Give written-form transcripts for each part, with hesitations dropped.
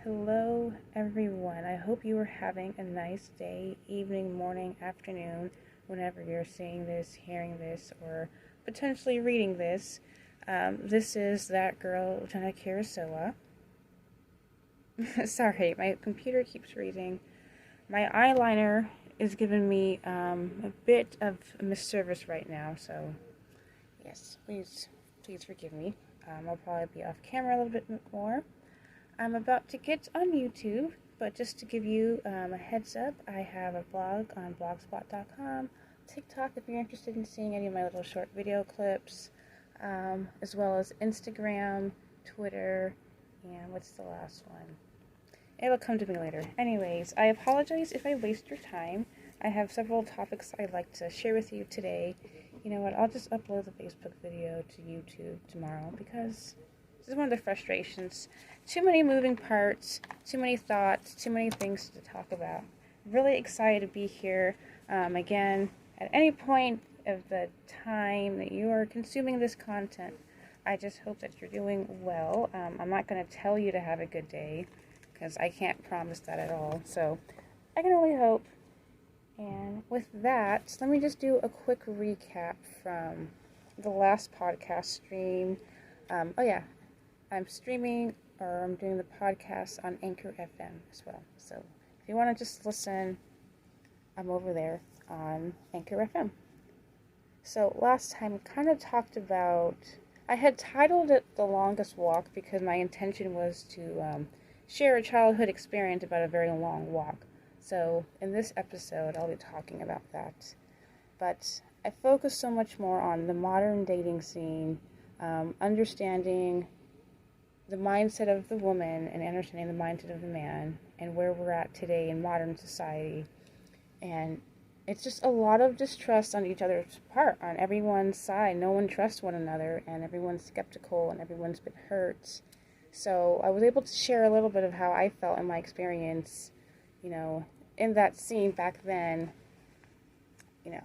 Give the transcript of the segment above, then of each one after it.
Hello, everyone. I hope you are having a nice day, evening, morning, afternoon, whenever you're seeing this, hearing this, or potentially reading this. This is that girl, Jenna Kirisoa. Sorry, my computer keeps freezing. My eyeliner is giving me a bit of a misservice right now, so yes, please forgive me. I'll probably be off camera a little bit more. I'm about to get on YouTube, but just to give you a heads up, I have a blog on blogspot.com, TikTok if you're interested in seeing any of my little short video clips, as well as Instagram, Twitter, and what's the last one? It'll come to me later. Anyways, I apologize if I waste your time. I have several topics I'd like to share with you today. You know what, I'll just upload the Facebook video to YouTube tomorrow because this is one of the frustrations. Too many moving parts, too many thoughts, too many things to talk about. Really excited to be here. Again, at any point of the time that you are consuming this content, I just hope that you're doing well. I'm not going to tell you to have a good day because I can't promise that at all. So I can only hope. And with that, let me just do a quick recap from the last podcast stream. I'm streaming, or I'm doing the podcast on Anchor FM as well. So if you want to just listen, I'm over there on Anchor FM. So last time I kind of talked about, I had titled it The Longest Walk because my intention was to share a childhood experience about a very long walk. So in this episode, I'll be talking about that. But I focus so much more on the modern dating scene, understanding the mindset of the woman and understanding the mindset of the man and where we're at today in modern society. And it's just a lot of distrust on each other's part, on everyone's side. No one trusts one another and everyone's skeptical and everyone's been hurt. So I was able to share a little bit of how I felt in my experience, in that scene back then.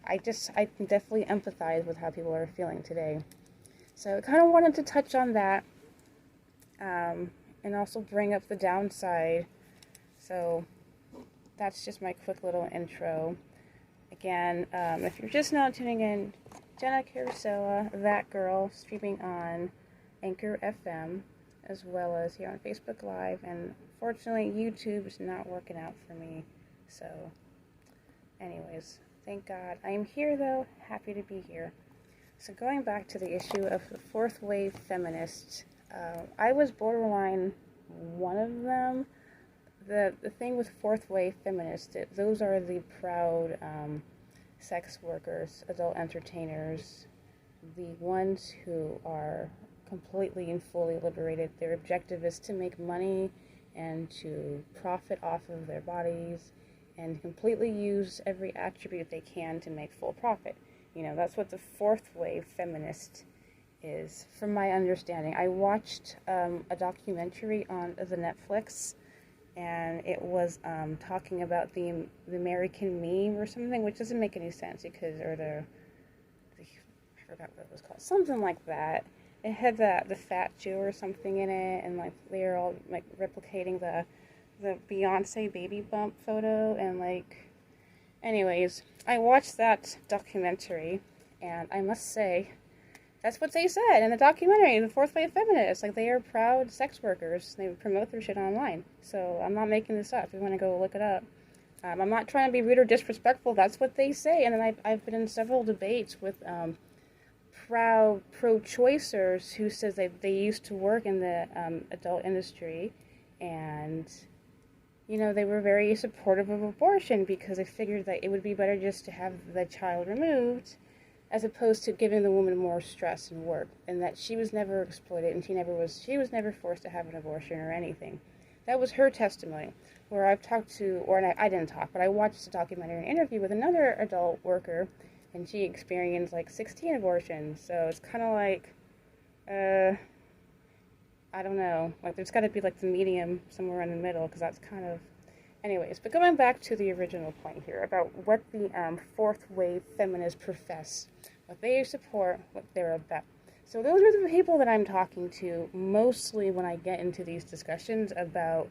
I can definitely empathize with how people are feeling today. So I kind of wanted to touch on that. And also bring up the downside. So that's just my quick little intro. Again, if you're just now tuning in, Jenna Kirisoa, that girl, streaming on Anchor FM, as well as here on Facebook Live. And fortunately, YouTube is not working out for me. So, anyways, thank God. I am here, though. Happy to be here. So going back to the issue of the fourth wave feminists, I was borderline one of them. The thing with fourth wave feminists, those are the proud sex workers, adult entertainers, the ones who are completely and fully liberated. Their objective is to make money and to profit off of their bodies and completely use every attribute they can to make full profit. That's what the fourth wave feminist is, from my understanding. I watched a documentary on the Netflix, and it was talking about the American meme or something, which doesn't make any sense because, I forgot what it was called, something like that. It had the Fat Jew or something in it, and they're all replicating the Beyonce baby bump photo, and anyways, I watched that documentary, and I must say, that's what they said in the documentary, the fourth wave feminists. They are proud sex workers. They promote their shit online. So I'm not making this up. If you want to go look it up. I'm not trying to be rude or disrespectful. That's what they say. And then I've been in several debates with proud pro-choicers who says they used to work in the adult industry. And, they were very supportive of abortion because they figured that it would be better just to have the child removed as opposed to giving the woman more stress and work, and that she was never exploited and she was never forced to have an abortion or anything. That was her testimony. Where I've talked to, I didn't talk, but I watched a documentary and interview with another adult worker, and she experienced 16 abortions. So it's kind of I don't know, there's got to be the medium somewhere in the middle, because that's kind of, anyways. But going back to the original point here about what the fourth wave feminists profess, what they support, what they're about. So those are the people that I'm talking to mostly when I get into these discussions about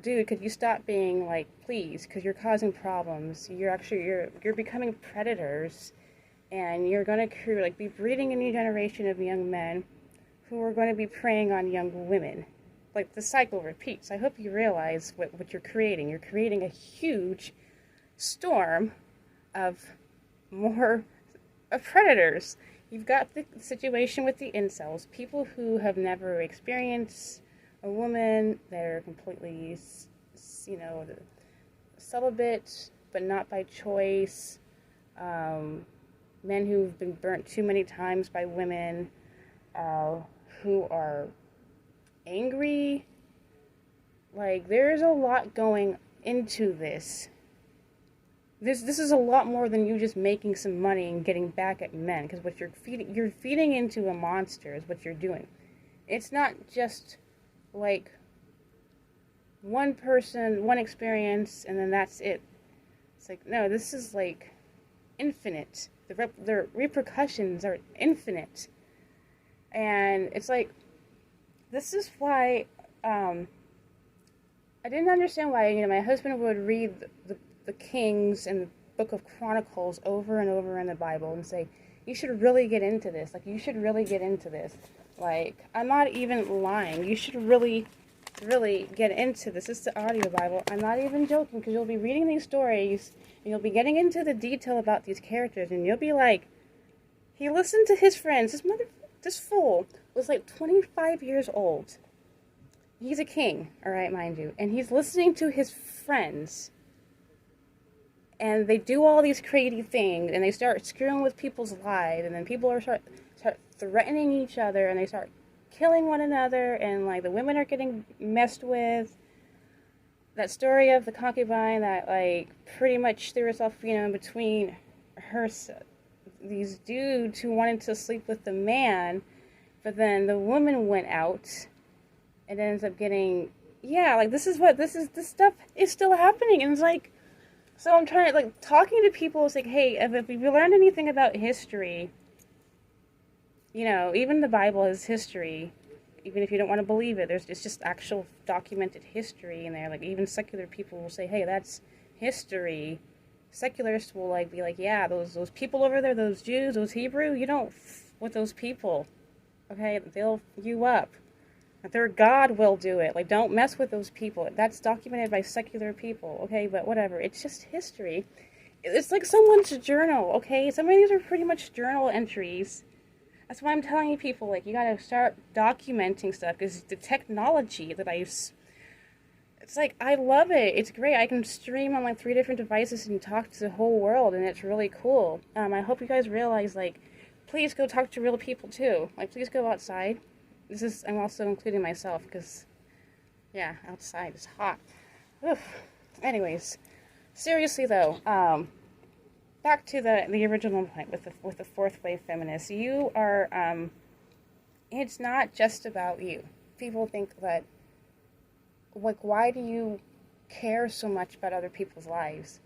dude, could you stop being like, please, because you're causing problems. You're becoming predators, and you're going to like be breeding a new generation of young men who are going to be preying on young women. Like, the cycle repeats. I hope you realize what you're creating. You're creating a huge storm of more of predators. You've got the situation with the incels, people who have never experienced a woman. They're completely, celibate, but not by choice. Men who've been burnt too many times by women, who are angry. Like, there's a lot going into this. This is a lot more than you just making some money and getting back at men, because what you're feeding into a monster is what you're doing. It's not just like one person, one experience, and then that's it. It's like, no, this is like infinite. The repercussions are infinite. And it's like, this is why I didn't understand why, my husband would read the Kings and the Book of Chronicles over and over in the Bible and say, you should really get into this. Like, you should really get into this. Like, I'm not even lying. You should really, really get into this. This is the audio Bible. I'm not even joking, because you'll be reading these stories and you'll be getting into the detail about these characters, and you'll be like, he listened to his friends. This fool was like 25 years old. He's a king, all right, mind you. And he's listening to his friends. And they do all these crazy things, and they start screwing with people's lives, and then people start threatening each other, and they start killing one another, and like the women are getting messed with. That story of the concubine that like pretty much threw herself, in between these dudes who wanted to sleep with the man, but then the woman went out and ends up getting, this stuff is still happening, and it's like, so I'm trying to, like, talking to people, it's like, hey, if we learned anything about history, even the Bible is history, even if you don't want to believe it, it's just actual documented history in there. Like, even secular people will say, hey, that's history. Secularists will, like, be like, yeah, those people over there, those Jews, those Hebrew, you don't with those people, okay? They'll you up. Their God will do it. Like, don't mess with those people. That's documented by secular people, okay? But whatever. It's just history. It's like someone's journal, okay? Some of these are pretty much journal entries. That's why I'm telling you people, like, you gotta start documenting stuff, because the technology that I use, it's like, I love it. It's great. I can stream on, like, 3 different devices and talk to the whole world, and it's really cool. I hope you guys realize, like, please go talk to real people, too. Like, please go outside. I'm also including myself, because, outside is hot. Oof. Anyways, seriously though, back to the original point with the fourth wave feminists. You are, it's not just about you. People think that, like, why do you care so much about other people's lives?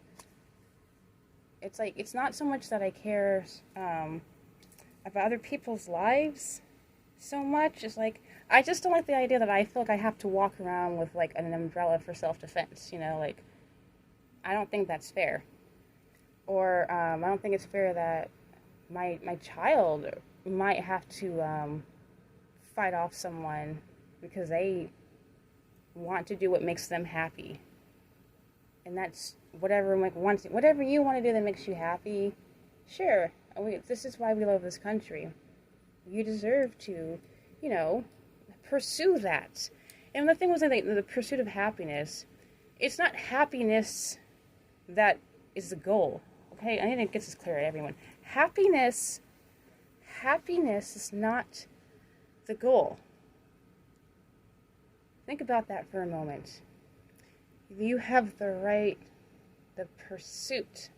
It's like, it's not so much that I care about other people's lives so much. It's like, I just don't like the idea that I feel like I have to walk around with, like, an umbrella for self-defense, like, I don't think that's fair. Or, I don't think it's fair that my child might have to, fight off someone because they want to do what makes them happy. And that's whatever you want to do that makes you happy. Sure, this is why we love this country. You deserve to, pursue that. And the thing was, like, the pursuit of happiness, it's not happiness that is the goal. Okay, I need to get this clear to everyone. Happiness is not the goal. Think about that for a moment. You have the pursuit.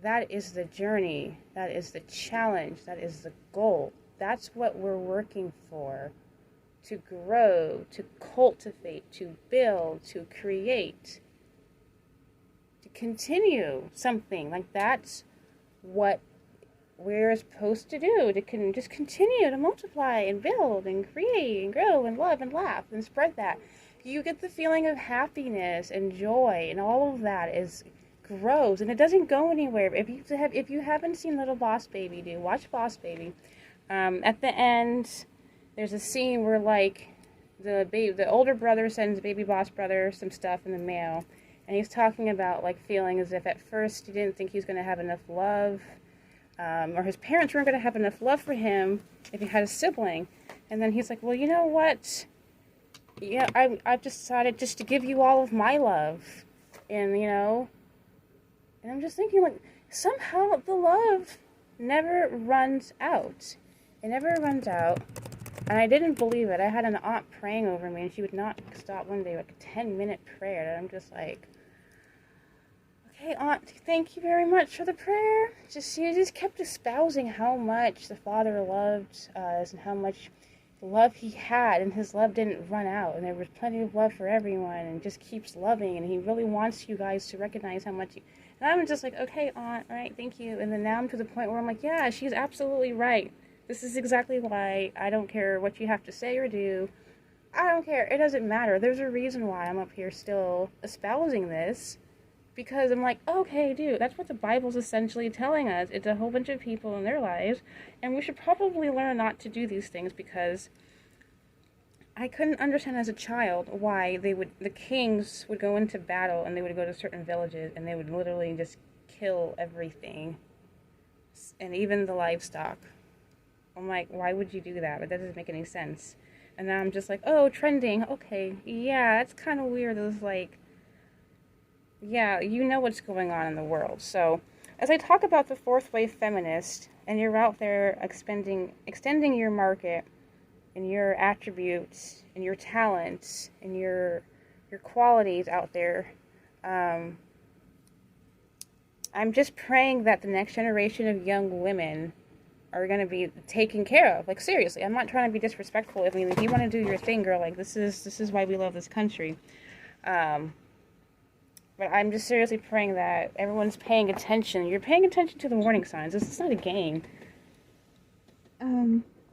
That is the journey. That is the challenge. That is the goal. That's what we're working for. To grow, to cultivate, to build, to create. To continue something. Like, that's what we're supposed to do. To just continue to multiply and build and create and grow and love and laugh and spread that. You get the feeling of happiness and joy, and all of that is grows, and it doesn't go anywhere. If you haven't seen Little Boss Baby, watch Boss Baby. At the end, there's a scene where like the older brother sends baby boss brother some stuff in the mail, and he's talking about like feeling as if at first he didn't think he was going to have enough love, or his parents weren't going to have enough love for him if he had a sibling. And then he's like, well, you know what? Yeah, I've decided just to give you all of my love, and and I'm just thinking like somehow the love never runs out. It never runs out. And I didn't believe it. I had an aunt praying over me, and she would not stop one day, like a 10-minute prayer. And I'm just like, okay, aunt, thank you very much for the prayer. She just kept espousing how much the Father loved us and how much love he had, and his love didn't run out, and there was plenty of love for everyone, and just keeps loving, and he really wants you guys to recognize how much and I'm just like, okay, aunt, all right, thank you. And then now I'm to the point where I'm like, yeah, she's absolutely right. This is exactly why I don't care what you have to say or do. I don't care. It doesn't matter. There's a reason why I'm up here still espousing this. Because I'm like, okay, dude, that's what the Bible's essentially telling us. It's a whole bunch of people in their lives. And we should probably learn not to do these things, because I couldn't understand as a child why the kings would go into battle and they would go to certain villages and they would literally just kill everything. And even the livestock. I'm like, why would you do that? But that doesn't make any sense. And now I'm just like, oh, trending. Okay, yeah, that's kind of weird. It was like, yeah, you know what's going on in the world. So, as I talk about the fourth wave feminist, and you're out there extending your market, and your attributes, and your talents, and your qualities out there, I'm just praying that the next generation of young women are going to be taken care of. Like, seriously, I'm not trying to be disrespectful. I mean, if you want to do your thing, girl, like, this is why we love this country. But I'm just seriously praying that everyone's paying attention. You're paying attention to the warning signs. This is not a game.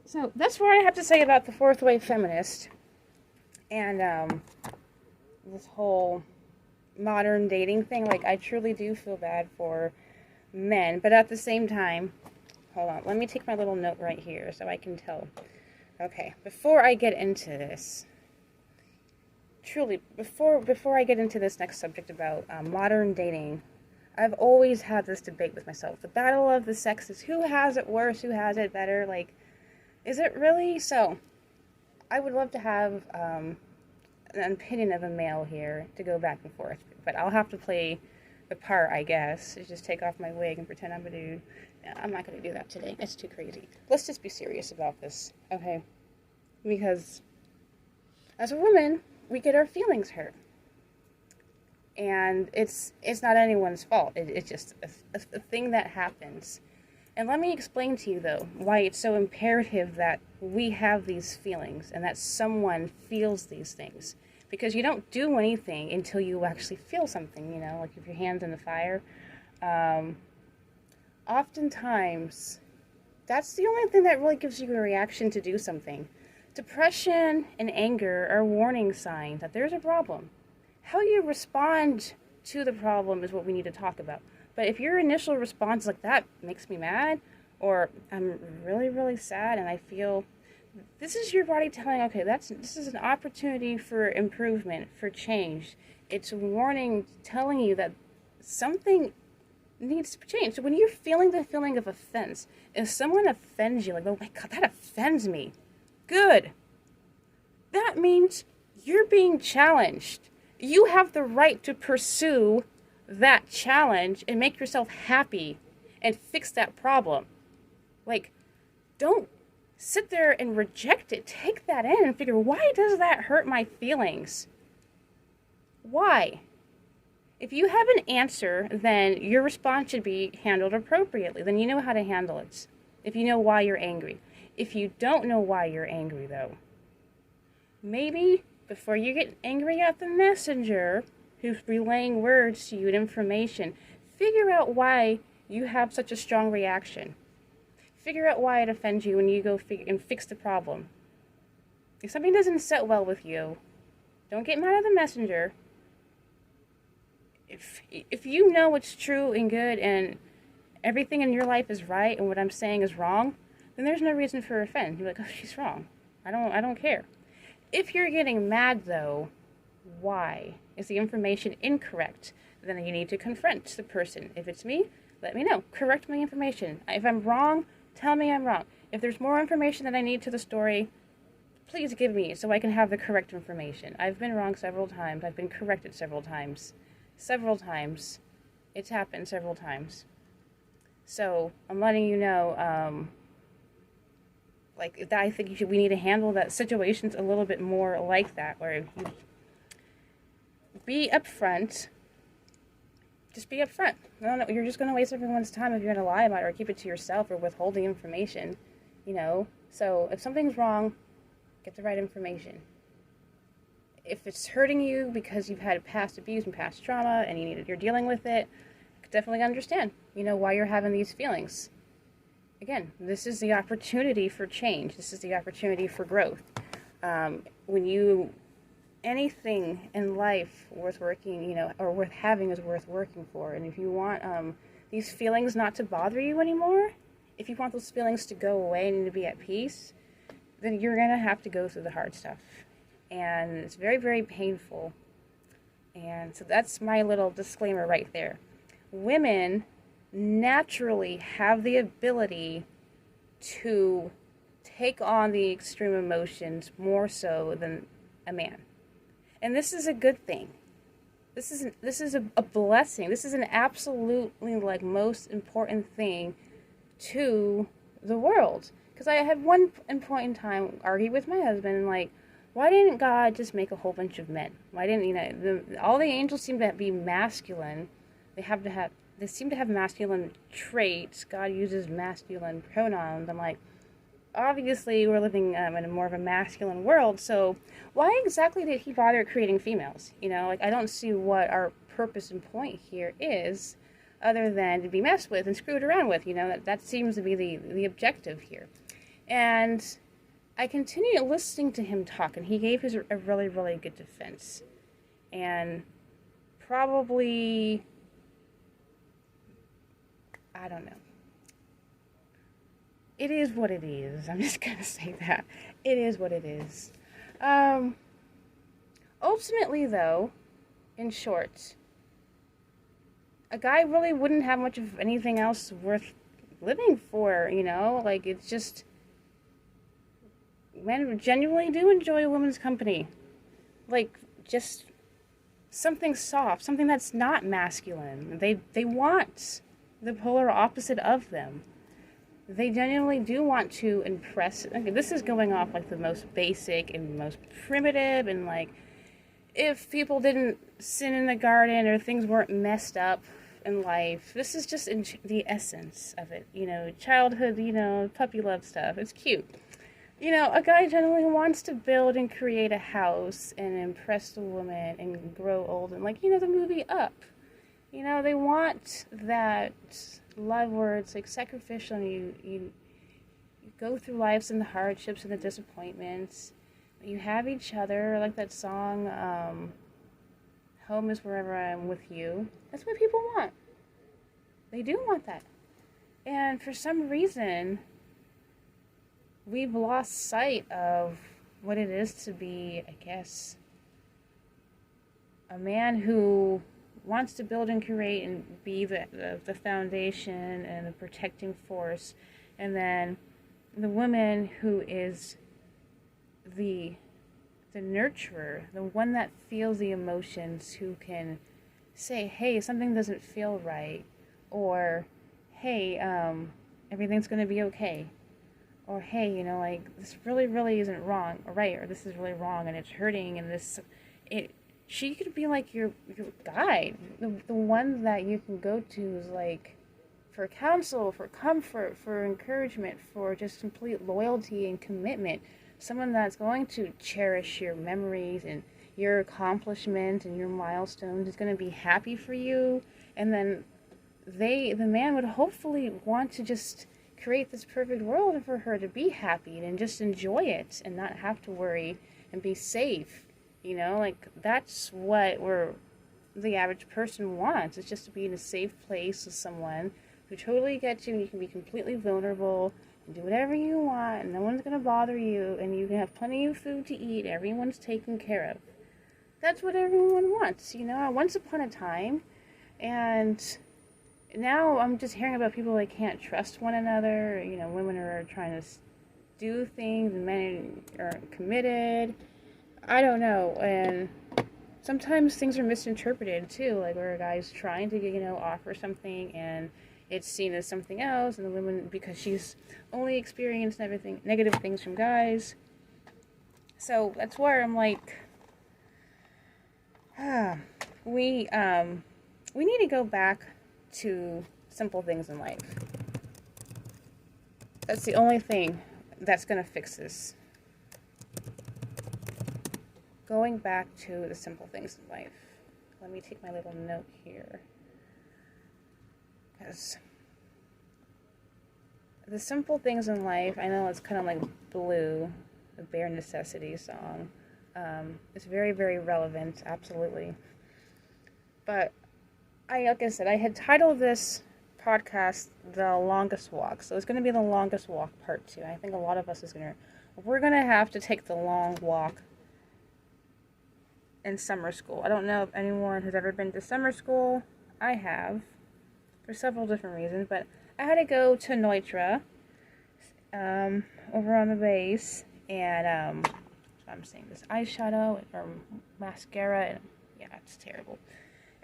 So that's what I have to say about the fourth wave feminist. And, this whole modern dating thing. Like, I truly do feel bad for men. But at the same time, hold on, let me take my little note right here so I can tell. Okay, before I get into this, truly, before I get into this next subject about modern dating, I've always had this debate with myself. The battle of the sexes. Who has it worse? Who has it better? Like, is it really? So, I would love to have an opinion of a male here to go back and forth. But I'll have to play the part, I guess. Just take off my wig and pretend I'm a dude. I'm not going to do that today. It's too crazy. Let's just be serious about this, okay? Because as a woman, we get our feelings hurt. And it's not anyone's fault. It's just a thing that happens. And let me explain to you, though, why it's so imperative that we have these feelings and that someone feels these things. Because you don't do anything until you actually feel something, like if your hand's in the fire. Oftentimes, that's the only thing that really gives you a reaction to do something. Depression and anger are warning signs that there's a problem. How you respond to the problem is what we need to talk about. But if your initial response is like, that makes me mad, or I'm really, really sad and I feel, this is your body telling, okay, this is an opportunity for improvement, for change. It's a warning telling you that something needs to change. So when you're feeling the feeling of offense, if someone offends you, like, oh my God, that offends me, good. That means you're being challenged. You have the right to pursue that challenge and make yourself happy and fix that problem. Like, don't sit there and reject it. Take that in and figure, why does that hurt my feelings? Why? If you have an answer, then your response should be handled appropriately. Then you know how to handle it. If you know why you're angry. If you don't know why you're angry, though, maybe before you get angry at the messenger who's relaying words to you and information, figure out why you have such a strong reaction. Figure out why it offends you when you go and fix the problem. If something doesn't sit well with you, Don't get mad at the messenger. If you know what's true and good and everything in your life is right and what I'm saying is wrong, then there's no reason for offense. You're like, oh, she's wrong. I don't care. If you're getting mad though, why? Is the information incorrect? Then you need to confront the person. If it's me, let me know. Correct my information. If I'm wrong, tell me I'm wrong. If there's more information that I need to the story, please give me so I can have the correct information. I've been wrong several times. I've been corrected several times. Several times. It's happened several times. So I'm letting you know, I think we need to handle that situations a little bit more like that, where you be upfront. Just be upfront. No, you're just going to waste everyone's time if you're going to lie about it or keep it to yourself or withhold the information, you know. So if something's wrong, get the right information. If it's hurting you because you've had past abuse and past trauma and you're dealing with it, I could definitely understand, you know, why you're having these feelings. Again, this is the opportunity for change. This is the opportunity for growth. Anything in life worth working, you know, or worth having is worth working for. And if you want these feelings not to bother you anymore, if you want those feelings to go away and to be at peace, then you're going to have to go through the hard stuff. And it's very, very painful. And so that's my little disclaimer right there. Women naturally have the ability to take on the extreme emotions more so than a man. And this is a good thing. This is a blessing. This is an absolutely most important thing to the world. Because I had one point in time argue with my husband and why didn't God just make a whole bunch of men? Why didn't all the angels seem to be masculine? They seem to have masculine traits. God uses masculine pronouns. I'm like, obviously we're living in a more of a masculine world, so why exactly did he bother creating females? You know, I don't see what our purpose and point here is, other than to be messed with and screwed around with. You know, that seems to be the objective here. And I continued listening to him talk, and he gave a really, really good defense. And probably, I don't know. It is what it is. I'm just going to say that. It is what it is. Ultimately, though, in short, a guy really wouldn't have much of anything else worth living for, you know? It's just, men genuinely do enjoy a woman's company. Just something soft, something that's not masculine. They want the polar opposite of them. They genuinely do want to impress. Okay, this is going off the most basic and most primitive, and if people didn't sin in the garden or things weren't messed up in life, this is just in the essence of it. You know, childhood, you know, puppy love stuff. It's cute. You know, a guy generally wants to build and create a house and impress the woman and grow old, and the movie Up. You know, they want that love where it's sacrificial, and you go through lives and the hardships and the disappointments. You have each other, like that song, Home is Wherever I Am With You. That's what people want. They do want that. And for some reason, we've lost sight of what it is to be, I guess, a man who wants to build and create and be the foundation and the protecting force, and then the woman who is the nurturer, the one that feels the emotions, who can say, hey, something doesn't feel right, or hey, everything's going to be okay, or hey, you know, this really isn't wrong, or right, or this is really wrong and it's hurting, and she could be your guide, the one that you can go to is for counsel, for comfort, for encouragement, for just complete loyalty and commitment. Someone that's going to cherish your memories and your accomplishments and your milestones, is going to be happy for you. And then the man would hopefully want to just create this perfect world for her to be happy and just enjoy it and not have to worry and be safe You know, like, that's what the average person wants. It's just to be in a safe place with someone who totally gets you, and you can be completely vulnerable and do whatever you want, and no one's going to bother you, and you can have plenty of food to eat. Everyone's taken care of. That's what everyone wants, you know. Once upon a time, and now I'm just hearing about people that can't trust one another. You know, women are trying to do things, and men are committed. I don't know, and sometimes things are misinterpreted too, like where a guy's trying to, you know, offer something and it's seen as something else, and the woman, because she's only experienced negative things from guys. So that's where I'm like, we need to go back to simple things in life. That's the only thing that's gonna fix this. Going back to the simple things in life. Let me take my little note here. Because the simple things in life, I know it's kind of like Blue, the Bare Necessities song. It's very, very relevant, absolutely. But like I said, I had titled this podcast The Longest Walk. So it's going to be The Longest Walk Part 2. I think a lot of us we're going to have to take the long walk in summer school. I don't know if anyone has ever been to summer school. I have, for several different reasons, but I had to go to Neutra, over on the base, and I'm saying this eyeshadow or mascara, and yeah, it's terrible.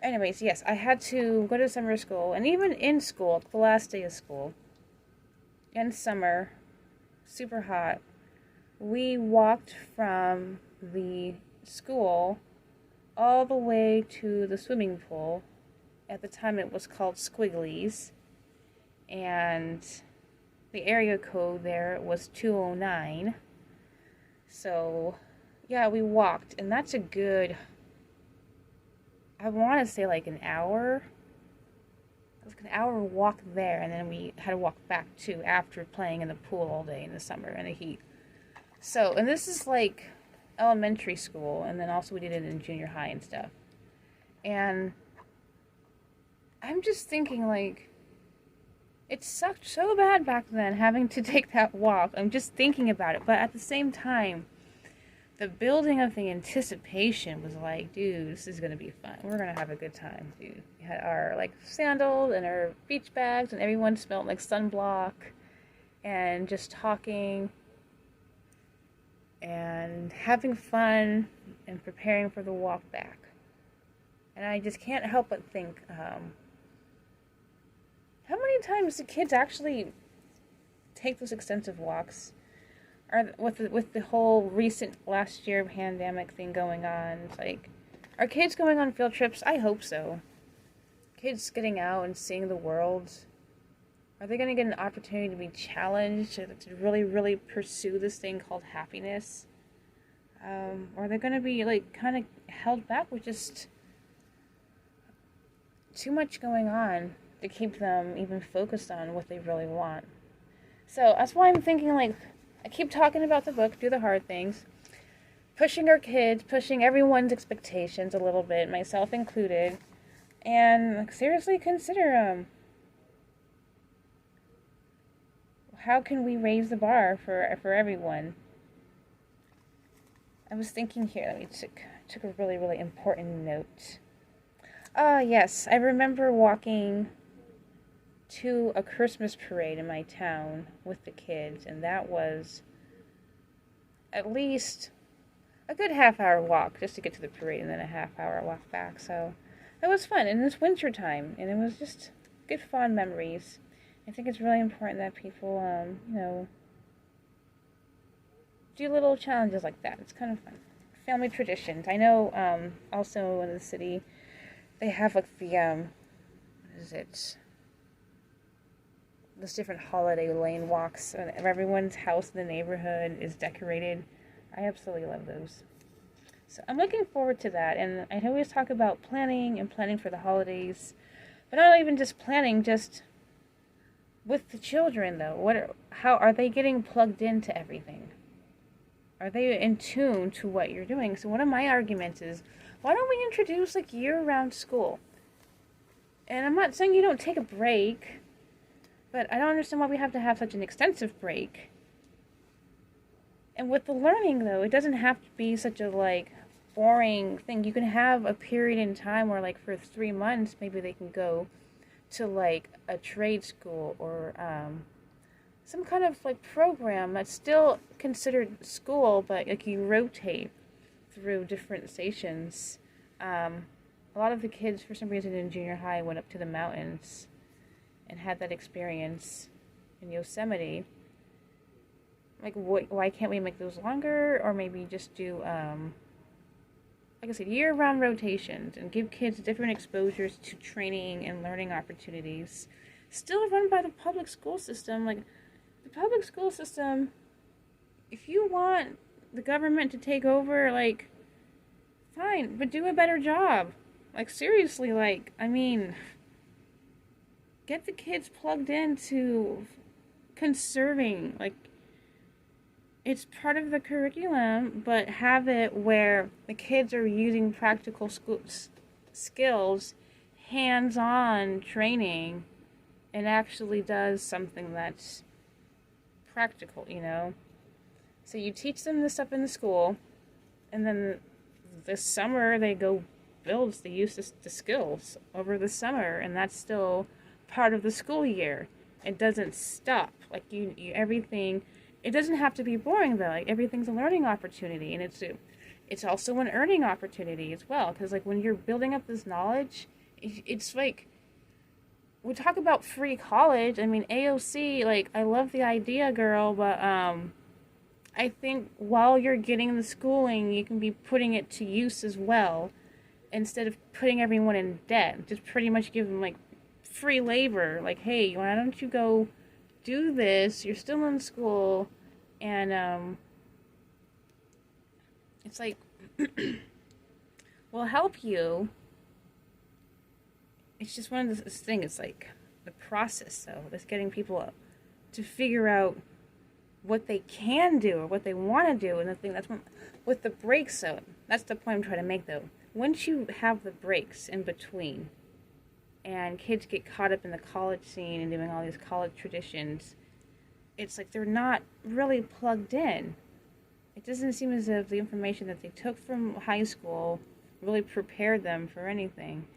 Anyways, yes, I had to go to summer school, and even in school, the last day of school, in summer, super hot, we walked from the school all the way to the swimming pool. At the time it was called Squiggly's, and the area code there was 209. So yeah, we walked, and that's a good, I want to say like an hour. It was an hour walk there, and then we had to walk back too after playing in the pool all day in the summer in the heat. So, and this is like elementary school, and then also we did it in junior high and stuff. And I'm just thinking, like, it sucked so bad back then having to take that walk. I'm just thinking about it, but at the same time, the building of the anticipation was like, dude, this is gonna be fun. We're gonna have a good time, dude. We had our like sandals and our beach bags, and everyone smelled like sunblock, and just talking and having fun and preparing for the walk back. And I just can't help but think, how many times do kids actually take those extensive walks? Or with the whole recent last year pandemic thing going on, it's like, are kids going on field trips? I hope so. Kids getting out and seeing the world. Are they going to get an opportunity to be challenged, to really, really pursue this thing called happiness? Or are they going to be, like, kind of held back with just too much going on to keep them even focused on what they really want? So that's why I'm thinking, like, I keep talking about the book, Do the Hard Things, pushing our kids, pushing everyone's expectations a little bit, myself included, and like, seriously consider how can we raise the bar for everyone? I was thinking here, let me took a really, really important note. Yes, I remember walking to a Christmas parade in my town with the kids, and that was at least a good half-hour walk just to get to the parade, and then a half-hour walk back. So that was fun, and it's winter time, and it was just good, fond memories. I think it's really important that people, do little challenges like that. It's kind of fun. Family traditions. I know, also in the city, they have like the, what is it? Those different holiday lane walks, and everyone's house in the neighborhood is decorated. I absolutely love those. So I'm looking forward to that, and I always talk about planning and planning for the holidays, but not even just planning, just with the children though. How are they getting plugged into everything? Are they in tune to what you're doing? So one of my arguments is, why don't we introduce like year-round school? And I'm not saying you don't take a break, but I don't understand why we have to have such an extensive break. And with the learning, though, it doesn't have to be such a, like, boring thing. You can have a period in time where, like, for 3 months, maybe they can go to, like, a trade school or some kind of, like, program that's still considered school, but, like, you rotate through different stations. A lot of the kids, for some reason, in junior high went up to the mountains and had that experience in Yosemite. Like, why can't we make those longer? Or maybe just do, like I said, year-round rotations and give kids different exposures to training and learning opportunities. Still run by the public school system. Like, the public school system, if you want the government to take over, like, fine, but do a better job. Like, seriously, like, I mean, get the kids plugged into conserving, like, it's part of the curriculum, but have it where the kids are using practical skills, hands-on training, and actually does something that's practical, you know? So you teach them this stuff in the school, and then this summer they go build, they use the skills over the summer, and that's still part of the school year. It doesn't stop. Like, you everything... It doesn't have to be boring, though. Like, everything's a learning opportunity, and it's also an earning opportunity as well. Because, like, when you're building up this knowledge, it's like, we talk about free college. I mean, AOC, like, I love the idea, girl, but I think while you're getting the schooling, you can be putting it to use as well, instead of putting everyone in debt. Just pretty much give them, like, free labor. Like, hey, why don't you go do this? You're still in school. And it's like, we'll help you. It's just one of those things. It's like the process, though. It's getting people to figure out what they can do or what they want to do. And the thing that's with the breaks, though, that's the point I'm trying to make, though. Once you have the breaks in between, and kids get caught up in the college scene and doing all these college traditions, it's like they're not really plugged in. It doesn't seem as if the information that they took from high school really prepared them for anything.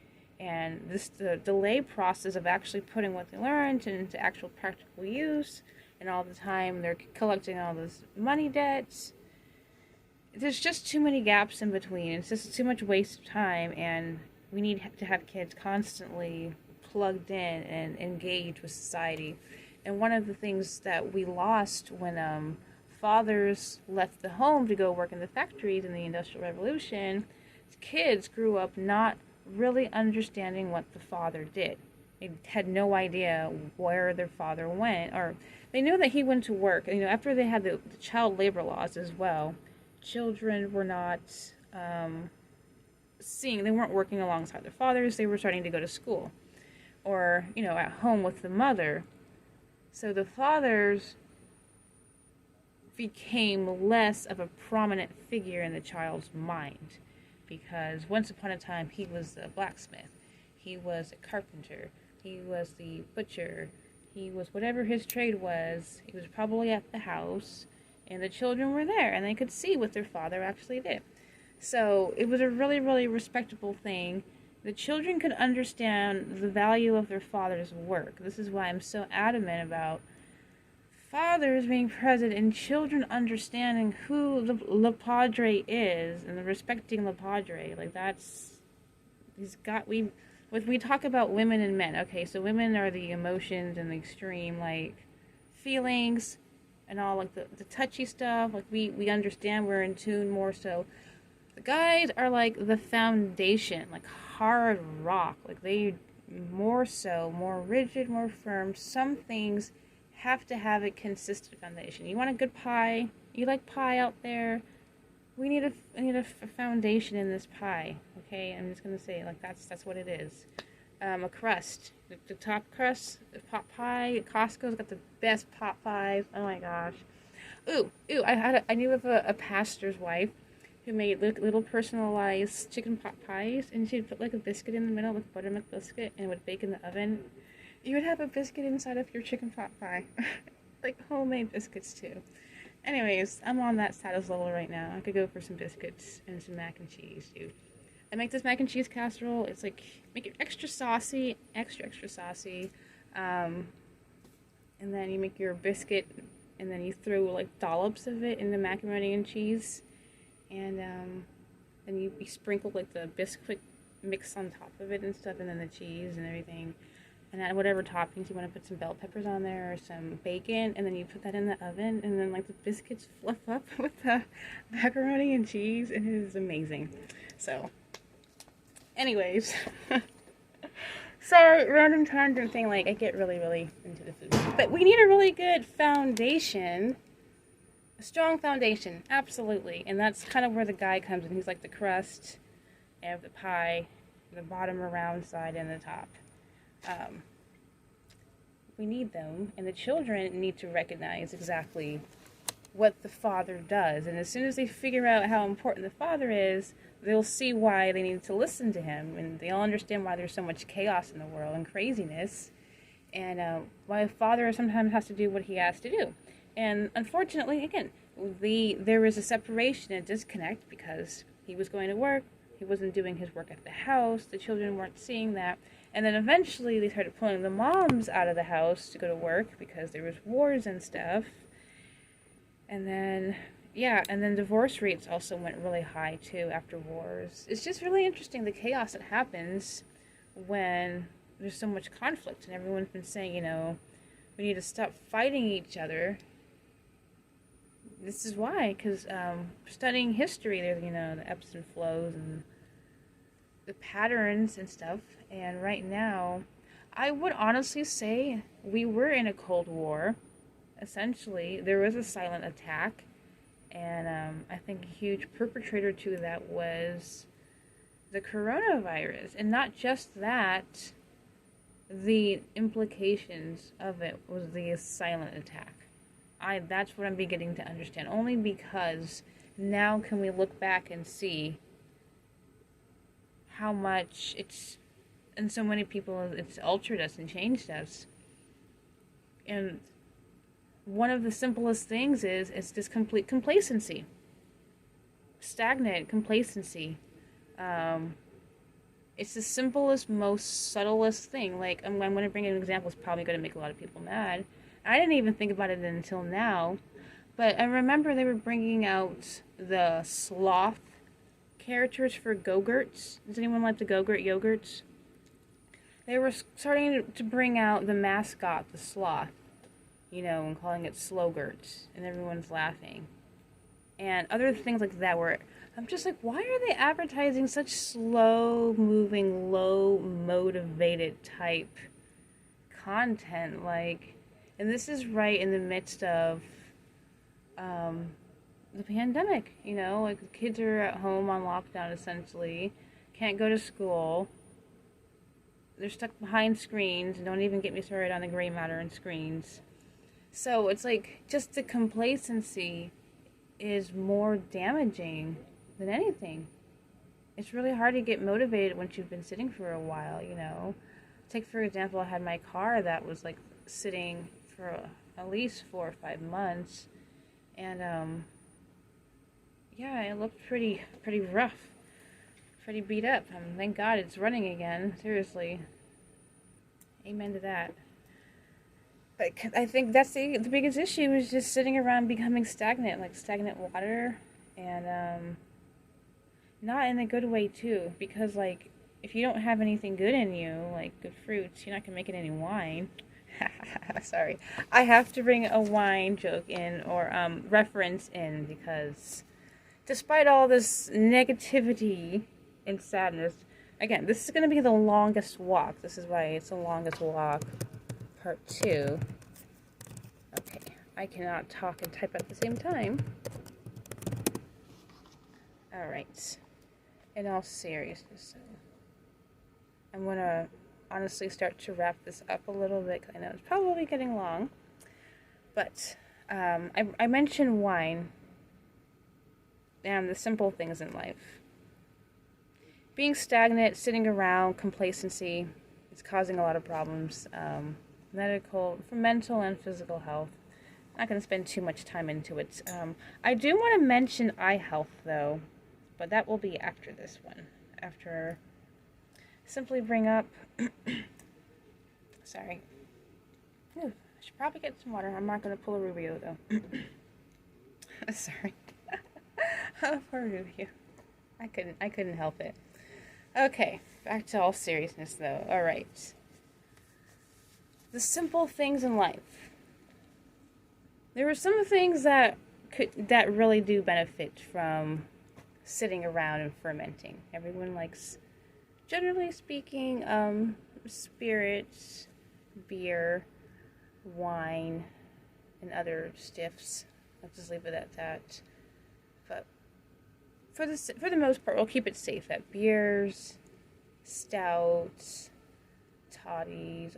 And the delay process of actually putting what they learned into actual practical use, and all the time they're collecting all this money debts. There's just too many gaps in between. It's just too much waste of time, and we need to have kids constantly plugged in and engaged with society. And one of the things that we lost when fathers left the home to go work in the factories in the Industrial Revolution, kids grew up not really understanding what the father did. They had no idea where their father went, or they knew that he went to work. You know, after they had the child labor laws as well, children were not they weren't working alongside their fathers. They were starting to go to school, or, you know, at home with the mother. So the fathers became less of a prominent figure in the child's mind, because once upon a time he was the blacksmith, he was a carpenter, he was the butcher, he was whatever his trade was. He was probably at the house, and the children were there, and they could see what their father actually did. So it was a really, really respectable thing. The children could understand the value of their father's work. This is why I'm so adamant about fathers being present and children understanding who Le Padre is and respecting Le Padre. Like, we talk about women and men. Okay, so women are the emotions and the extreme, like, feelings and all, like, the touchy stuff. Like, we understand, we're in tune more so. The guys are like the foundation, like hard rock. Like, they more rigid, more firm. Some things have to have a consistent foundation. You want a good pie? You like pie out there? We need a foundation in this pie. Okay, I'm just gonna say, like, that's what it is. A crust, the top crust, the pot pie. Costco's got the best pot pies. Oh my gosh. Ooh, I knew of a pastor's wife who made little personalized chicken pot pies, and she'd put like a biscuit in the middle, like buttermilk biscuit, and it would bake in the oven. You would have a biscuit inside of your chicken pot pie. Like homemade biscuits too. Anyways, I'm on that status level right now. I could go for some biscuits and some mac and cheese, dude. I make this mac and cheese casserole. It's like, make it extra saucy, extra saucy. And then you make your biscuit, and then you throw like dollops of it in the macaroni and cheese. And then you sprinkle like the biscuit mix on top of it and stuff, and then the cheese and everything. And add whatever toppings you want to put, some bell peppers on there or some bacon, and then you put that in the oven, and then like the biscuits fluff up with the macaroni and cheese, and it is amazing. So, anyways, sorry, random tangent thing. Like, I get really into the food, but we need a really good foundation, a strong foundation, absolutely. And that's kind of where the guy comes in. He's like the crust of the pie, the bottom around side, and the top. We need them, and the children need to recognize exactly what the father does, and as soon as they figure out how important the father is, they'll see why they need to listen to him, and they'll understand why there's so much chaos in the world and craziness, and why a father sometimes has to do what he has to do. And unfortunately, again, there was a separation, a disconnect, because he was going to work, he wasn't doing his work at the house, the children weren't seeing that. And then eventually they started pulling the moms out of the house to go to work because there was wars and stuff. And then, yeah, and then divorce rates also went really high too after wars. It's just really interesting, the chaos that happens when there's so much conflict. And everyone's been saying, you know, we need to stop fighting each other. This is why, because studying history, there's, you know, the ebbs and flows and the patterns and stuff. And right now, I would honestly say we were in a Cold War. Essentially, there was a silent attack, and I think a huge perpetrator to that was the coronavirus. And not just that, the implications of it was the silent attack. That's what I'm beginning to understand, only because now can we look back and see how much it's, and so many people, it's altered us and changed us. And one of the simplest things is this complete complacency. Stagnant complacency. It's the simplest, most subtlest thing. Like, I'm going to bring an example. It's probably going to make a lot of people mad. I didn't even think about it until now. But I remember they were bringing out the sloth characters for Go-Gurts. Does anyone like the Go-Gurt yogurts? They were starting to bring out the mascot, the sloth, you know, and calling it Slow-Gurts, and everyone's laughing. And other things like that where I'm just like, why are they advertising such slow-moving, low-motivated type content? Like, and this is right in the midst of the pandemic, you know, like the kids are at home on lockdown essentially, can't go to school, they're stuck behind screens, and don't even get me started on the gray matter and screens. So it's like, just the complacency is more damaging than anything. It's really hard to get motivated once you've been sitting for a while, you know. Take, for example, I had my car that was like sitting for at least 4 or 5 months, and yeah, it looked pretty rough, pretty beat up. Thank God it's running again. Seriously, amen to that. But I think that's the biggest issue, is just sitting around becoming stagnant, like stagnant water, and not in a good way too. Because like, if you don't have anything good in you, like good fruits, you're not gonna make it any wine. Sorry, I have to bring a wine joke in, or reference in, because despite all this negativity and sadness, again, this is going to be the longest walk. This is why it's the longest walk, part 2. Okay, I cannot talk and type at the same time. Alright, in all seriousness, I'm going to honestly start to wrap this up a little bit, because I know it's probably getting long, but I mentioned wine and the simple things in life. Being stagnant, sitting around, complacency is causing a lot of problems, for mental and physical health. I'm not going to spend too much time into it. I do want to mention eye health, though, but that will be after this one. After simply bring up... Sorry. Ooh, I should probably get some water. I'm not going to pull a Rubio, though. Sorry. Oh, poor Rubio. I couldn't help it. Okay, back to all seriousness, though. All right. The simple things in life. There are some things that really do benefit from sitting around and fermenting. Everyone likes, generally speaking, spirits, beer, wine, and other stiffs. I'll just leave it at that. But for the most part, we'll keep it safe at beers, stouts, toddies.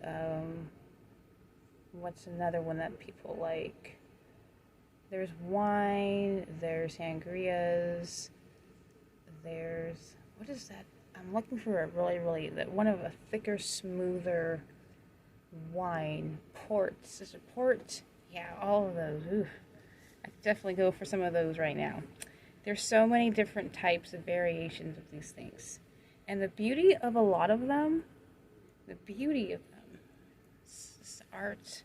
What's another one that people like? There's wine, there's sangrias, there's, what is that? I'm looking for a one of a thicker, smoother wine. Ports. Is it port? Yeah, all of those. Ooh. I could definitely go for some of those right now. There's so many different types of variations of these things. And the beauty of a lot of them, is this art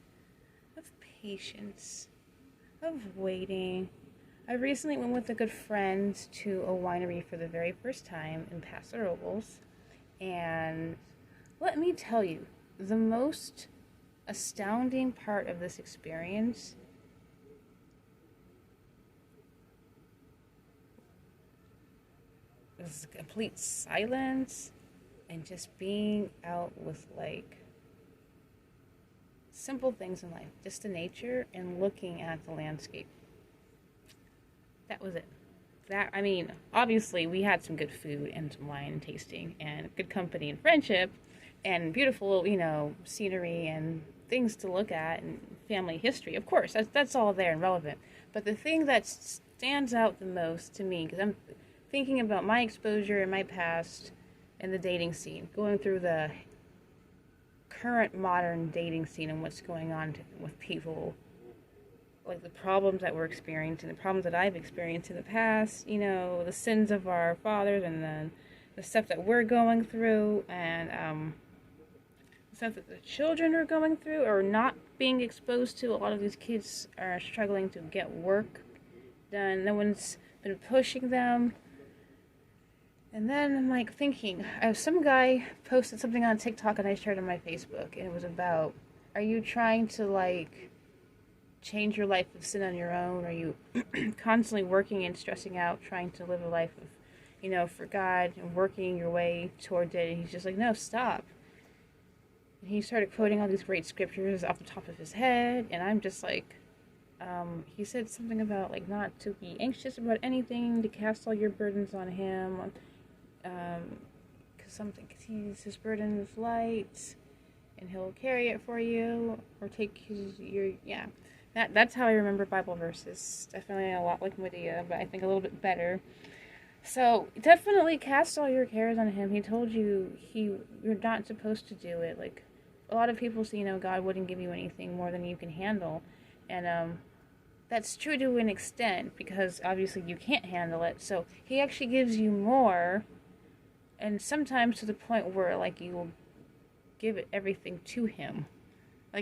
of patience, of waiting. I recently went with a good friend to a winery for the very first time in Paso Robles, and let me tell you, the most astounding part of this experience was complete silence and just being out with, like, simple things in life, just the nature and looking at the landscape. That was it. I mean, obviously we had some good food and some wine and tasting and good company and friendship and beautiful, scenery and things to look at and family history. Of course, that's all there and relevant. But the thing that stands out the most to me, because I'm thinking about my exposure in my past and the dating scene, going through the current modern dating scene and what's going on with people, like the problems that we're experiencing, the problems that I've experienced in the past, the sins of our fathers, and then the stuff that we're going through, and the stuff that the children are going through or not being exposed to. A lot of these kids are struggling to get work done. No one's been pushing them. And then I'm like thinking, some guy posted something on TikTok and I shared it on my Facebook, and it was about, are you trying to change your life of sin on your own? Are you constantly working and stressing out, trying to live a life of, for God and working your way towards it? And he's just like, no, stop. And he started quoting all these great scriptures off the top of his head, and I'm just like, he said something about not to be anxious about anything, to cast all your burdens on him. Because his burden is light, and he'll carry it for you, or take that's how I remember Bible verses. Definitely a lot like Medea, but I think a little bit better. So definitely cast all your cares on him. He told you you're not supposed to do it. Like, a lot of people say, God wouldn't give you anything more than you can handle, and that's true to an extent, because obviously you can't handle it. So he actually gives you more. And sometimes to the point where, you will give everything to him.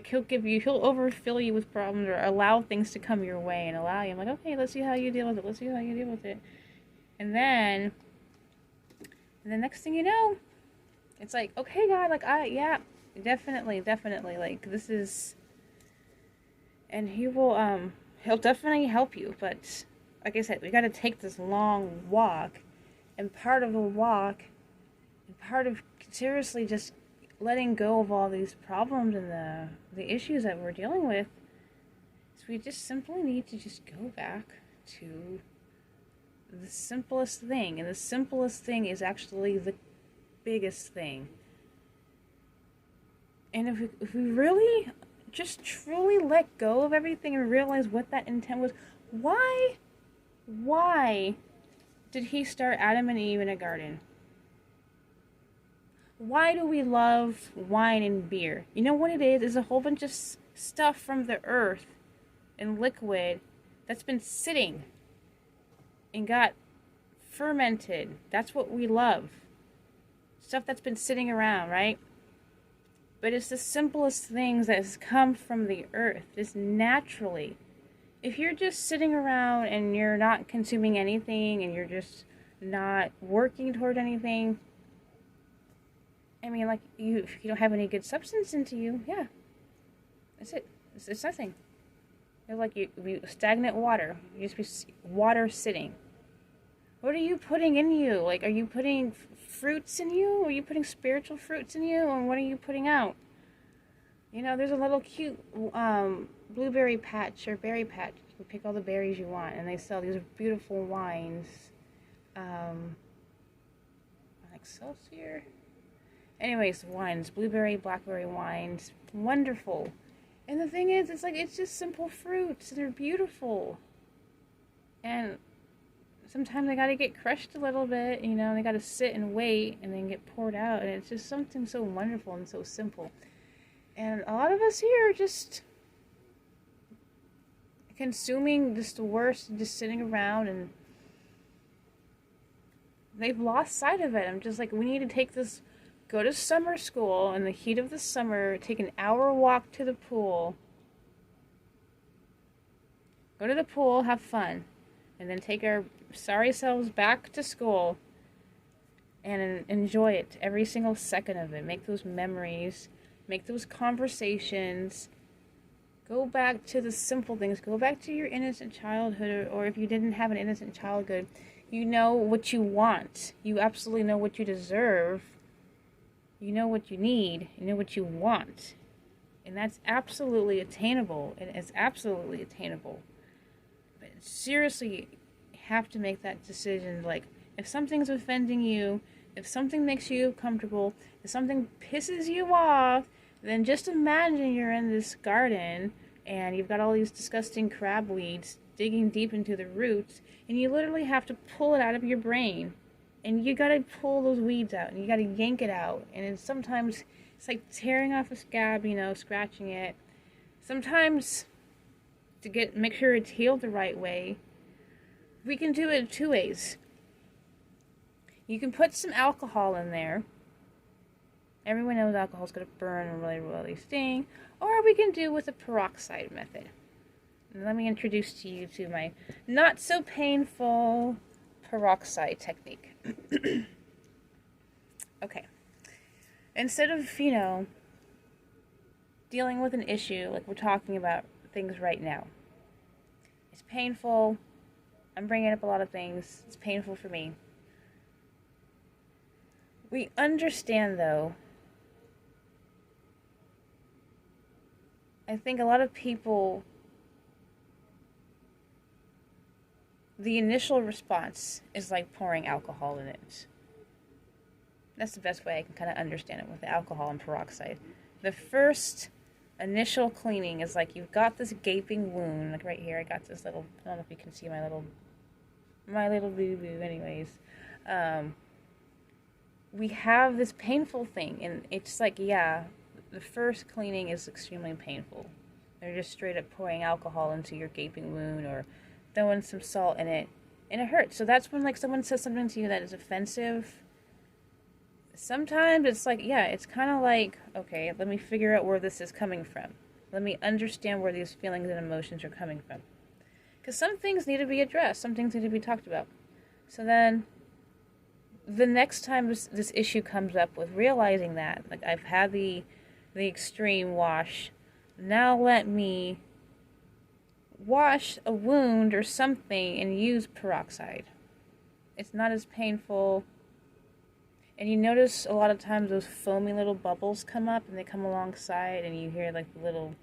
He'll overfill you with problems, or allow things to come your way and allow you. I'm like, okay, let's see how you deal with it. And then the next thing you know, it's like, okay, God, yeah, definitely, this is, and he'll definitely help you. But like I said, we got to take this long walk, and part of the walk, part of seriously just letting go of all these problems and the issues that we're dealing with, is we just simply need to just go back to the simplest thing. And the simplest thing is actually the biggest thing. And if we really just truly let go of everything and realize what that intent was, why did he start Adam and Eve in a garden? Why do we love wine and beer? You know what it is? It's a whole bunch of stuff from the earth and liquid that's been sitting and got fermented. That's what we love. Stuff that's been sitting around, right? But it's the simplest things that has come from the earth, just naturally. If you're just sitting around and you're not consuming anything and you're just not working toward anything, I mean, like, if you don't have any good substance into you, yeah, that's it. It's nothing. You're like you stagnant water. You just be water sitting. What are you putting in you? Like, are you putting fruits in you? Are you putting spiritual fruits in you? And what are you putting out? You know, there's a little cute blueberry patch or berry patch. You can pick all the berries you want, and they sell these beautiful wines. Like Excelsior. Anyways, wines, blueberry, blackberry wines, wonderful. And the thing is, it's just simple fruits. They're beautiful. And sometimes they gotta get crushed a little bit, you know, they gotta sit and wait and then get poured out. And it's just something so wonderful and so simple. And a lot of us here are just consuming just the worst, just sitting around, and they've lost sight of it. I'm just like, we need to take this. Go to summer school in the heat of the summer, take an hour walk to the pool, go to the pool, have fun, and then take our sorry selves back to school and enjoy it, every single second of it. Make those memories, make those conversations, go back to the simple things, go back to your innocent childhood, or if you didn't have an innocent childhood, you know what you want, you absolutely know what you deserve. You know what you need, you know what you want. And that's absolutely attainable. And it's absolutely attainable. But seriously, you have to make that decision. Like, if something's offending you, if something makes you uncomfortable, if something pisses you off, then just imagine you're in this garden and you've got all these disgusting crab weeds digging deep into the roots, and you literally have to pull it out of your brain. And you gotta pull those weeds out, and you gotta yank it out. And sometimes it's like tearing off a scab, you know, scratching it. Sometimes to make sure it's healed the right way, we can do it 2 ways. You can put some alcohol in there. Everyone knows alcohol's gonna burn and really, really sting. Or we can do with the peroxide method. And let me introduce to you to my not so painful peroxide technique. Okay. Instead of, you know, dealing with an issue like we're talking about things right now. It's painful. I'm bringing up a lot of things. It's painful for me. We understand, though, I think a lot of people, the initial response is like pouring alcohol in it. That's the best way I can kind of understand it with the alcohol and peroxide. The first initial cleaning is like you've got this gaping wound, like right here. I got this little, I don't know if you can see my little boo-boo. Anyways, we have this painful thing, and it's like, yeah, the first cleaning is extremely painful. They're just straight up pouring alcohol into your gaping wound or throwing some salt in it, and it hurts. So that's when, like, someone says something to you that is offensive. Sometimes it's like, yeah, it's kind of like, okay, let me figure out where this is coming from. Let me understand where these feelings and emotions are coming from. Because some things need to be addressed. Some things need to be talked about. So then, the next time this issue comes up with realizing that, like, I've had the extreme wash, now let me wash a wound or something and use peroxide. It's not as painful. And you notice a lot of times those foamy little bubbles come up and they come alongside and you hear like the little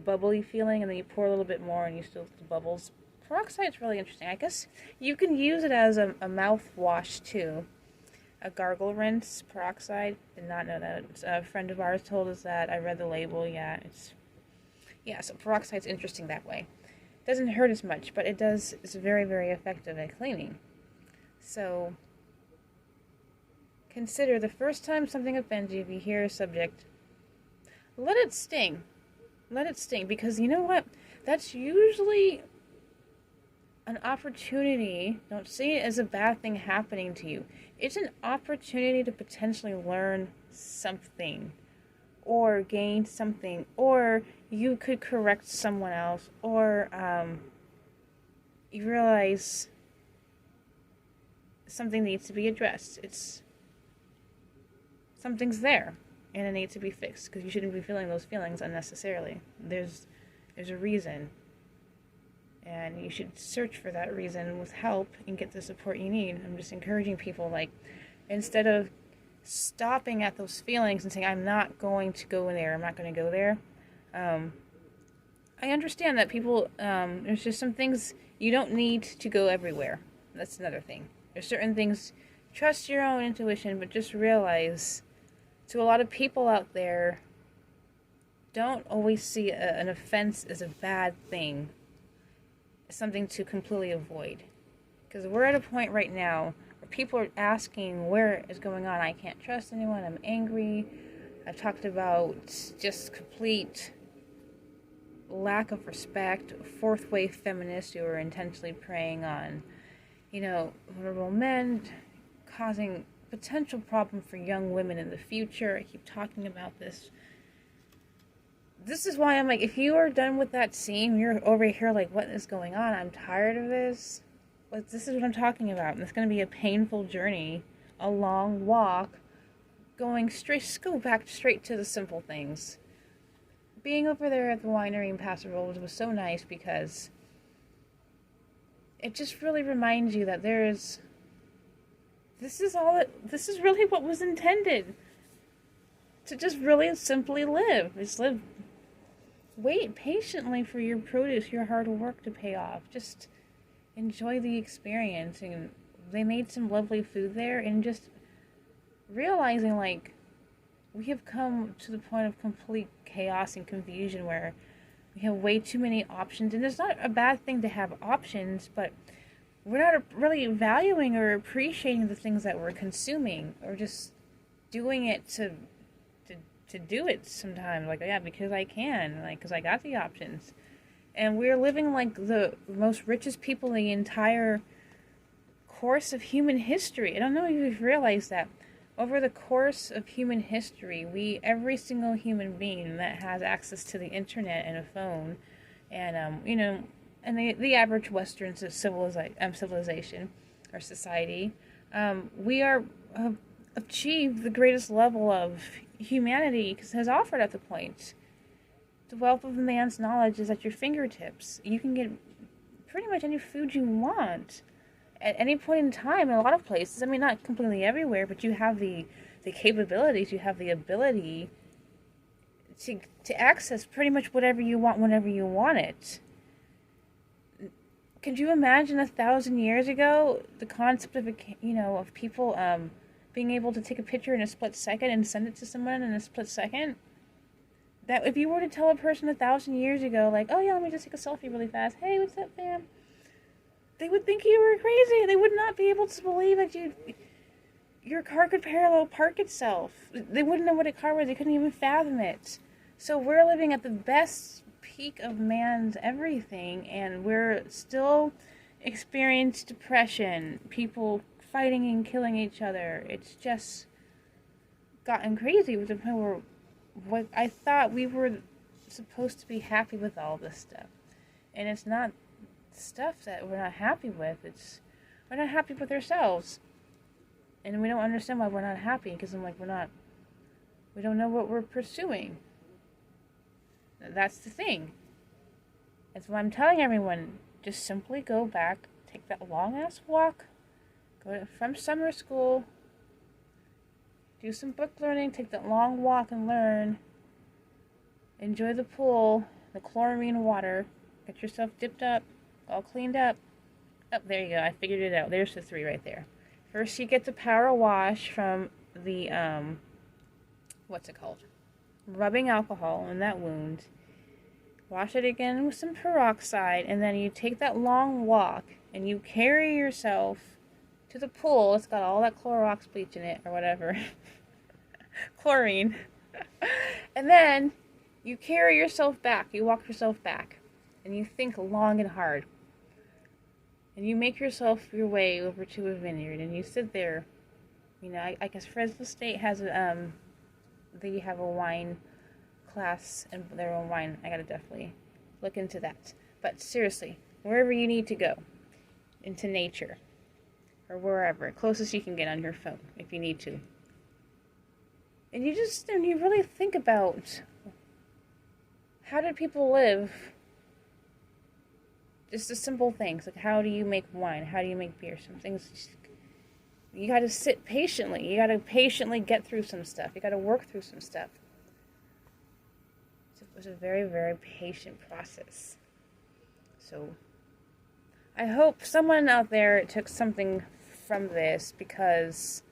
bubbly feeling, and then you pour a little bit more and you still get the bubbles. Peroxide's really interesting. I guess you can use it as a mouthwash too. A gargle rinse, peroxide. Did not know that. A friend of ours told us that. I read the label. Yeah, it's Yeah, so peroxide's interesting that way. It doesn't hurt as much, but it's very, very effective at cleaning. So, consider the first time something offends you, if you hear a subject, let it sting. Let it sting, because you know what? That's usually an opportunity. Don't see it as a bad thing happening to you. It's an opportunity to potentially learn something or gain something, or you could correct someone else, or you realize something needs to be addressed. Something's there and it needs to be fixed, because you shouldn't be feeling those feelings unnecessarily. There's a reason. And you should search for that reason with help and get the support you need. I'm just encouraging people, like, instead of stopping at those feelings and saying, I'm not going to go in there, I'm not going to go there. I understand that people, there's just some things you don't need to go everywhere. That's another thing. There's certain things, trust your own intuition, but just realize, to a lot of people out there, don't always see an offense as a bad thing. Something to completely avoid, because we're at a point right now where people are asking, where is going on? I can't trust anyone, I'm angry. I've talked about just complete lack of respect, fourth wave feminists who are intentionally preying on, vulnerable men, causing potential problem for young women in the future. I keep talking about this. This is why I'm like, if you are done with that scene, you're over here like, what is going on? I'm tired of this. Like, this is what I'm talking about. And it's going to be a painful journey, a long walk, go back straight to the simple things. Being over there at the winery in Paso Robles was so nice, because it just really reminds you that this is really what was intended. To just really simply live. Just live. Wait patiently for your produce, your hard work to pay off. Just enjoy the experience. And they made some lovely food there, and just realizing, like, we have come to the point of complete chaos and confusion where we have way too many options. And it's not a bad thing to have options, but we're not really valuing or appreciating the things that we're consuming, or just doing it to do it sometimes, like, yeah, because I can, like, because I got the options. And we're living like the most richest people in the entire course of human history. I don't know if you've realized that. Over the course of human history, every single human being that has access to the internet and a phone, and and the average Western civilization or society, we are achieved the greatest level of humanity has offered at the point. The wealth of man's knowledge is at your fingertips. You can get pretty much any food you want at any point in time in a lot of places. I mean, not completely everywhere, but you have the capabilities, you have the ability to access pretty much whatever you want whenever you want it. Could you imagine 1,000 years ago the concept of of people being able to take a picture in a split second and send it to someone in a split second? That if you were to tell a person 1,000 years ago, like, oh yeah, let me just take a selfie really fast. Hey, what's up, fam? They would think you were crazy. They would not be able to believe that your car could parallel park itself. They wouldn't know what a car was. They couldn't even fathom it. So we're living at the best peak of man's everything, and we're still experiencing depression, people fighting and killing each other. It's just gotten crazy with the point where what I thought we were supposed to be happy with all this stuff. And it's not stuff that we're not happy with. We're not happy with ourselves. And we don't understand why we're not happy, because I'm like, we don't know what we're pursuing. That's the thing. That's why I'm telling everyone, just simply go back, take that long-ass walk, from summer school, do some book learning, take that long walk and learn, enjoy the pool, the chlorine water, get yourself dipped up, all cleaned up. Oh, there you go, I figured it out. There's the 3 right there. First you get the power wash from the, what's it called? Rubbing alcohol in that wound. wash it again with some peroxide, and then you take that long walk and you carry yourself to the pool. It's got all that Clorox bleach in it or whatever. Chlorine. And then you carry yourself back. You walk yourself back. And you think long and hard. And you make yourself your way over to a vineyard. And you sit there. You know, I guess Fresno State has they have a wine class and their own wine. I gotta definitely look into that. But seriously, wherever you need to go, into nature, or wherever, closest you can get on your phone, if you need to. And you really think about, how did people live? Just the simple things, like how do you make wine? How do you make beer? Some things, you gotta sit patiently. You gotta patiently get through some stuff. You gotta work through some stuff. It was a very, very patient process. So, I hope someone out there took something from this, because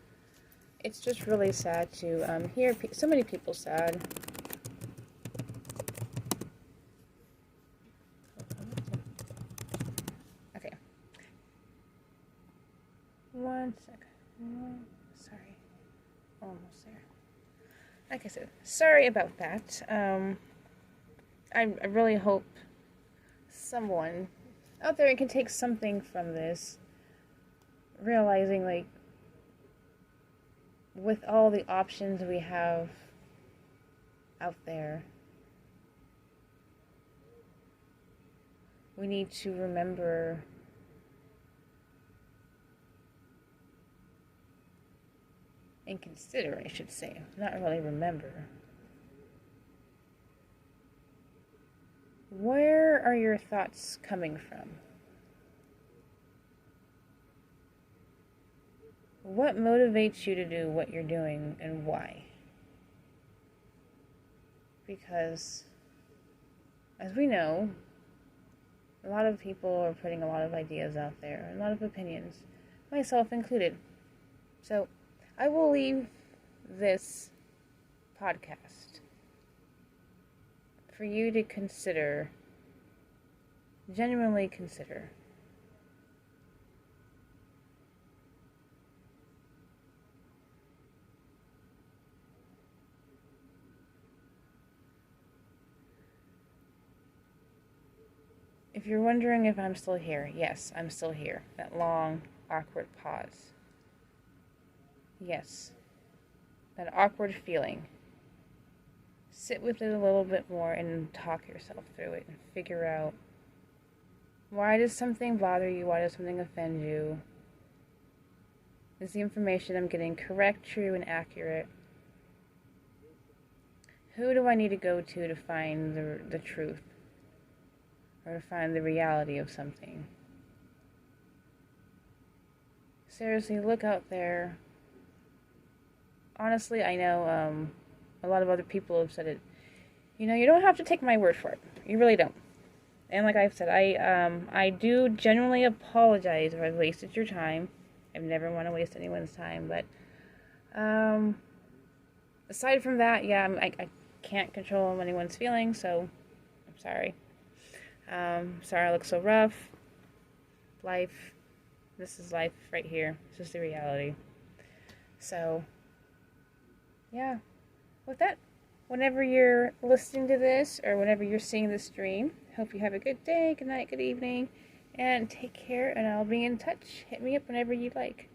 it's just really sad to hear so many people sad. Okay. One second. Sorry. Almost there. Like I said, sorry about that. I really hope someone out there can take something from this, realizing, like, with all the options we have out there, we need to remember and consider, I should say, not really remember. Where are your thoughts coming from? What motivates you to do what you're doing, and why? Because, as we know, a lot of people are putting a lot of ideas out there, a lot of opinions, myself included. So, I will leave this podcast for you to consider, genuinely consider. If you're wondering if I'm still here, yes, I'm still here. That long, awkward pause. Yes, that awkward feeling. Sit with it a little bit more and talk yourself through it and figure out, why does something bother you? Why does something offend you? Is the information I'm getting correct, true, and accurate? Who do I need to go to find the truth? Or to find the reality of something? Seriously, look out there. Honestly, I know a lot of other people have said it. You know, you don't have to take my word for it. You really don't. And like I've said, I do genuinely apologize if I've wasted your time. I never want to waste anyone's time. But aside from that, yeah, I can't control anyone's feelings, so I'm sorry. Sorry I look so rough. Life. This is life right here. This is the reality. So, yeah. With that, whenever you're listening to this, or whenever you're seeing this stream, hope you have a good day, good night, good evening, and take care, and I'll be in touch. Hit me up whenever you'd like.